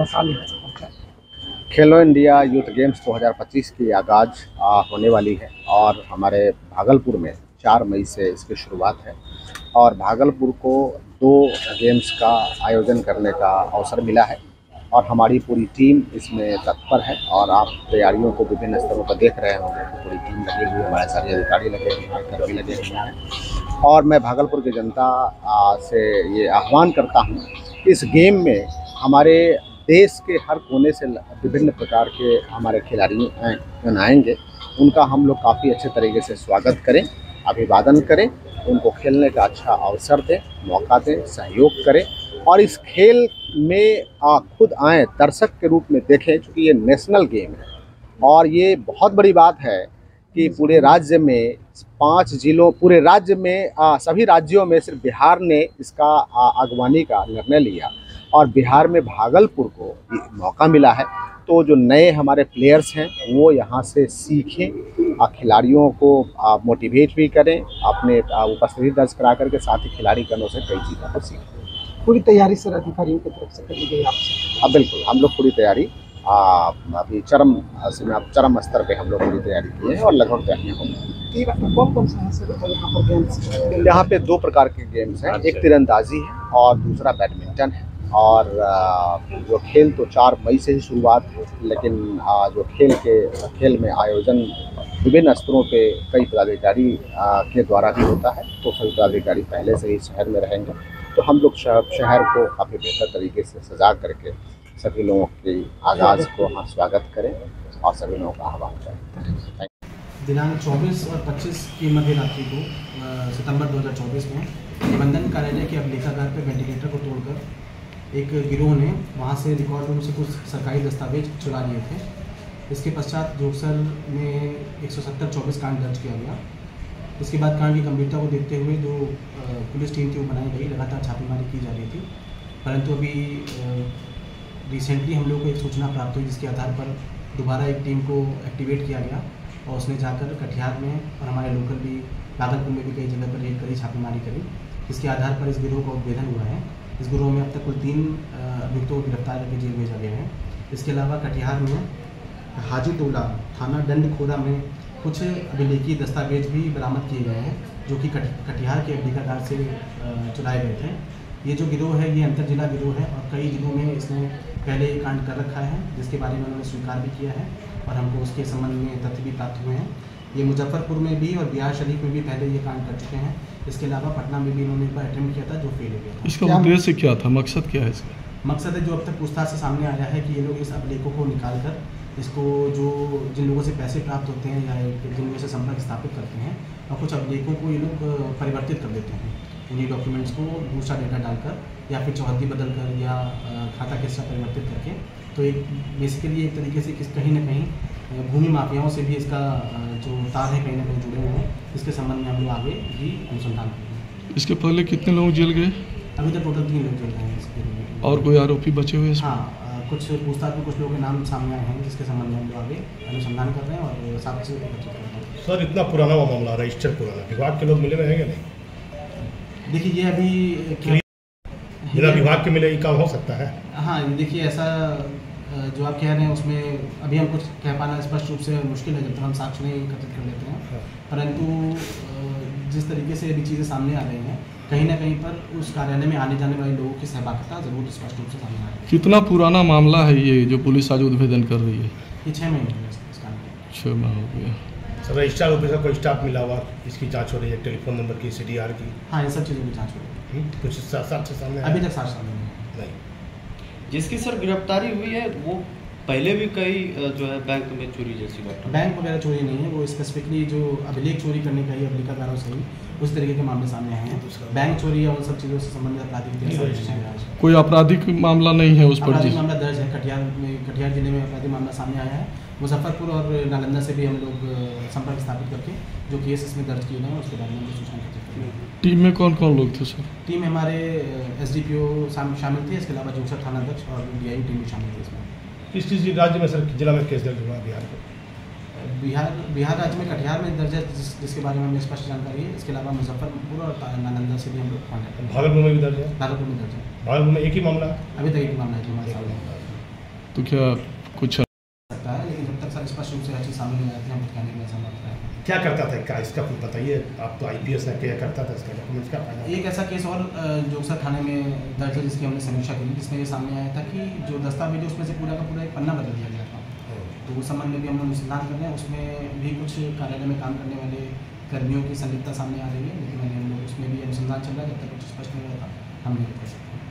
साल हो चुका है। खेलो इंडिया यूथ गेम्स 2025 की आगाज़ होने वाली है और हमारे भागलपुर में 4 मई से इसकी शुरुआत है और भागलपुर को 2 गेम्स का आयोजन करने का अवसर मिला है और हमारी पूरी टीम इसमें तत्पर है और आप तैयारियों को विभिन्न स्तरों पर देख रहे होंगे कि पूरी टीम लगी हुई है, हमारे सारे अधिकारी लगे हुए हैं, कर्मी लगे हुए हैं और मैं भागलपुर की जनता से ये आह्वान करता हूँ, इस गेम में हमारे देश के हर कोने से विभिन्न प्रकार के हमारे खिलाड़ी आएंगे, उनका हम लोग काफ़ी अच्छे तरीके से स्वागत करें, अभिवादन करें, उनको खेलने का अच्छा अवसर दें, मौका दें, सहयोग करें और इस खेल में खुद आएँ, दर्शक के रूप में देखें, क्योंकि ये नेशनल गेम है और ये बहुत बड़ी बात है कि पूरे राज्य में 5 जिलों पूरे राज्य में सभी राज्यों में सिर्फ बिहार ने इसका अगवानी का निर्णय लिया और बिहार में भागलपुर को मौका मिला है। तो जो नए हमारे प्लेयर्स हैं वो यहाँ से सीखें, खिलाड़ियों को मोटिवेट भी करें, अपने उपस्थिति दर्ज करा करके साथ ही खिलाड़ी गणों से कई चीज़ों को सीखें। पूरी तैयारी सर अधिकारियों की तरफ से कर ली गई आपसे? बिल्कुल, हम लोग पूरी तैयारी अभी चरम स्तर पे हम लोग पूरी तैयारी किए हैं और लगभग तैयारियाँ हो गई। कौन सा है सर यहाँ पर गेम्स? यहाँ पे 2 प्रकार के गेम्स हैं, एक तीरंदाजी है और दूसरा बैडमिंटन है और जो खेल तो 4 मई से ही शुरुआत है, लेकिन जो खेल में आयोजन विभिन्न स्तरों पे कई पदाधिकारी के द्वारा भी होता है, तो सभी पदाधिकारी पहले से ही शहर में रहेंगे, तो हम लोग शहर को काफ़ी बेहतर तरीके से सजा करके सभी लोगों के आगाज़ को स्वागत करें और सभी लोगों का आह्वान करें। दिनांक 24 और 25 की मध्य रात्रि को सितंबर 2024 में निबंधन कार्यालय के अभिलेखागार पर वेंटिलेटर को तोड़कर एक गिरोह ने वहां से रिकॉर्ड रूम से कुछ सरकारी दस्तावेज चुरा लिए थे। इसके पश्चात जोगसर में 170-24 कांड दर्ज किया गया। इसके बाद कांड की गंभीरता को देखते हुए जो पुलिस टीम थी वो बनाई गई, लगातार छापेमारी की जा रही थी, परंतु अभी रिसेंटली हम लोग को एक सूचना प्राप्त हुई जिसके आधार पर दोबारा एक टीम को एक्टिवेट किया गया और उसने जाकर कटिहार में और हमारे लोकल भी भागलपुर में भी कई जगह पर रेड करी, छापेमारी करी। इसके आधार पर इस गिरोह का उद्भेदन हुआ है। इस गिरोह में अब तक कुल 3 अभियुक्तों को गिरफ्तार करके जेल भेजा गया है। इसके अलावा कटिहार में हाजीटोला थाना डंडखोरा में कुछ अभिलेखीय दस्तावेज भी बरामद किए गए हैं जो कि कटिहार के अभिलेखागार से चुराए गए थे। ये जो गिरोह है ये अंतर जिला गिरोह है और कई जिलों में इसने पहले ये कांड कर रखा है, जिसके बारे में उन्होंने स्वीकार भी किया है और हमको उसके संबंध में तथ्य भी प्राप्त हुए हैं। ये मुजफ्फरपुर में भी और बिहार शरीफ में भी पहले ये कांड कर चुके हैं। इसके अलावा पटना में भी इन्होंने एक बार अटेम्प्ट किया था जो फेल हो गया था। इसका उद्देश्य क्या था, मकसद क्या है इसका? मकसद है जो अब तक पूछताछ से सामने आया है कि ये लोग इस अभिलेखों को निकाल कर इसको जिन लोगों से पैसे प्राप्त होते हैं या जिन लोगों से संपर्क स्थापित करते हैं और कुछ अभिलेखों को ये लोग परिवर्तित कर देते हैं, उन्हीं डॉक्यूमेंट्स को दूसरा डेटा डालकर या फिर चौहद्दी बदल कर या खाता किस्सा परिवर्तित करके, तो एक बेसिकली एक तरीके से कहीं ना कहीं भूमि माफियाओं से भी इसका जो तार है कहीं ना कहीं जुड़े हुए हैं। इसके संबंध में हम लोग आगे भी अनुसंधान करेंगे। इसके पहले कितने लोग जेल गए? अभी तक टोटल 3 लोग जेल गए हैं इसके। और कोई आरोपी बचे हुए? हाँ, कुछ पूछताछ में कुछ लोगों के नाम सामने आए हैं जिसके संबंध में हम लोग आगे अनुसंधान कर रहे हैं और साक्ष्य एकत्रित कर रहे हैं। सर, इतना पुराना वो मामला रजिस्टर पुराना, विभाग के लोग मिले हुए हैं या नहीं? देखिए ये अभी बिना विभाग के मिले ये काम हो सकता है? हाँ, देखिए ऐसा जो आप कह रहे हैं उसमें अभी हम कुछ कह पाना स्पष्ट रूप से मुश्किल है जब तक हम साक्ष्य नहीं एकत्रित कर लेते हैं, परंतु जिस तरीके से अभी चीज़ें सामने आ रही हैं कहीं ना कहीं पर उस कार्यालय में आने जाने वाले लोगों की सहभागिता जरूर स्पष्ट रूप से सामने आ रही है। कितना पुराना मामला है ये जो पुलिस आज उद्भेदन कर रही है? ये 6 महीने हो गए इस काम में। 6 माह हो गया। सर, रजिस्ट्रार ऑफिसर को स्टाफ मिला हुआ, इसकी जांच हो रही है, टेलीफोन नंबर की, CDR की? हाँ, इन सब चीज़ों की जाँच हो रही है। कुछ साक्ष्य सामने अभी तक साक्ष्य सामने नहीं। जिसकी सर गिरफ्तारी हुई है वो पहले भी कई जो है बैंक में चोरी जैसी घटना, बैंक वगैरह चोरी नहीं है, वो स्पेसिफिकली जो अभिलेख चोरी करने का ही अभिलेखागारों से ही उस तरीके के मामले सामने आए हैं। बैंक चोरी या उन सब चीज़ों से संबंधित आपराधिक कोई आपराधिक मामला नहीं है उस पर? आपराधिक मामला दर्ज है कटिहार जिले में आपराधिक मामला सामने आया है। मुजफ्फरपुर और नालंदा से भी हम लोग संपर्क स्थापित करके जो केस इसमें दर्ज किए गए हैं उसके बारे में सूचना एकत्रित करेंगे। टीम में कौन कौन लोग थे सर? टीम में हमारे SDPO शामिल थे, इसके अलावा जोगसर थाना अध्यक्ष और DI टीम भी शामिल थी इसमें। किस राज्य में सर जिला में केस दर्ज हुआ बिहार को? बिहार राज्य में कटिहार में दर्ज है जिसके बारे में हमें स्पष्ट जानकारी है। इसके अलावा मुजफ्फरपुर और नालंदा से भी हम लोग कॉन्टैक्ट कर। भागलपुर में भी दर्ज है? भागलपुर में दर्ज है। भागलपुर में एक ही मामला? अभी तक एक ही मामला है जो हमारे सामने। तो क्या कुछ सकता है, लेकिन जब तक सर स्पष्ट रूप से हर चीज़ सामने नहीं आती है हम कुछ कहने के लिए समर्थ है। क्या करता था, क्या इसका कुछ बताइए, आप तो IPS है, क्या करता था, इसका डॉक्यूमेंट्स क्या फायदा? एक ऐसा केस और जोगसर थाने में दर्ज है जिसकी हमने समीक्षा की, जिसमें ये सामने आया था कि जो दस्तावेज है उसमें से पूरा का पूरा एक पन्ना बदल दिया गया था। तो उस संबंध में भी हम अनुसंधान कर रहे हैं, उसमें भी कुछ कार्यालय में काम करने वाले कर्मियों की संलिप्तता सामने आ रही है, लेकिन हम लोग उसमें भी अनुसंधान चल रहा है, जब तक कुछ स्पष्ट नहीं रहता हम नहीं कर सकते।